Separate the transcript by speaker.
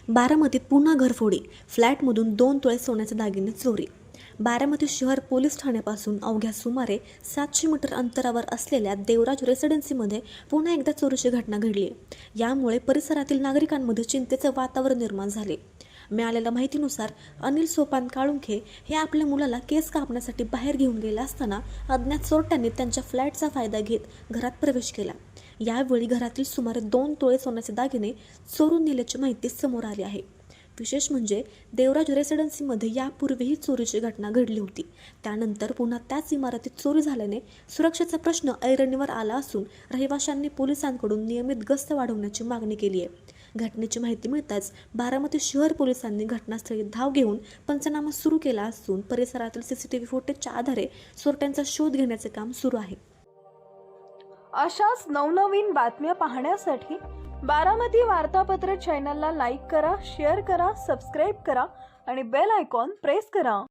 Speaker 1: बारामतीत पुन्हा घरफोडी, फ्लॅटमधून 2 तोळे सोन्याचे दागिने चोरी. बारामती शहर पोलीस ठाण्यापासून अवघ्या सुमारे 700 मीटर अंतरावर असलेल्या देवराज रेसिडेन्सीमध्ये पुन्हा एकदा चोरीची घटना घडली आहे. यामुळे परिसरातील नागरिकांमध्ये चिंतेचे वातावरण निर्माण झाले. मिळालेल्या माहितीनुसार अनिल सोपान काळुंखे हे आपल्या मुलाला केस कापण्यासाठी बाहेर घेऊन गेले असताना अज्ञात चोरट्यांनी त्यांच्या फ्लॅटचा फायदा घेत घरात प्रवेश केला. यावेळी घरातील सुमारे 2 तोळे सोन्याचे दागिने चोरून नेल्याची माहिती समोर आली आहे. विशेष म्हणजे देवराज रेसिडेन्सीमध्ये यापूर्वीही चोरीची घटना घडली होती. त्यानंतर पुन्हा त्याच इमारतीत चोरी झाल्याने सुरक्षेचा प्रश्न ऐरणीवर आला असून रहिवाशांनी पोलिसांकडून नियमित गस्त वाढवण्याची मागणी केली आहे. घटनेची माहिती मिळताच बारामती शहर पोलिसांनी घटनास्थळी धाव घेऊन पंचनामा सुरू केला असून परिसरातील सीसीटीव्ही फुटेजच्या आधारे चोरट्यांचा शोध घेण्याचे काम सुरू आहे.
Speaker 2: अशाच नवनवीन बातम्या पाहण्यासाठी बारामती वार्तापत्र चॅनलला लाईक करा, शेअर करा, सबस्क्राईब करा आणि बेल आयकॉन प्रेस करा.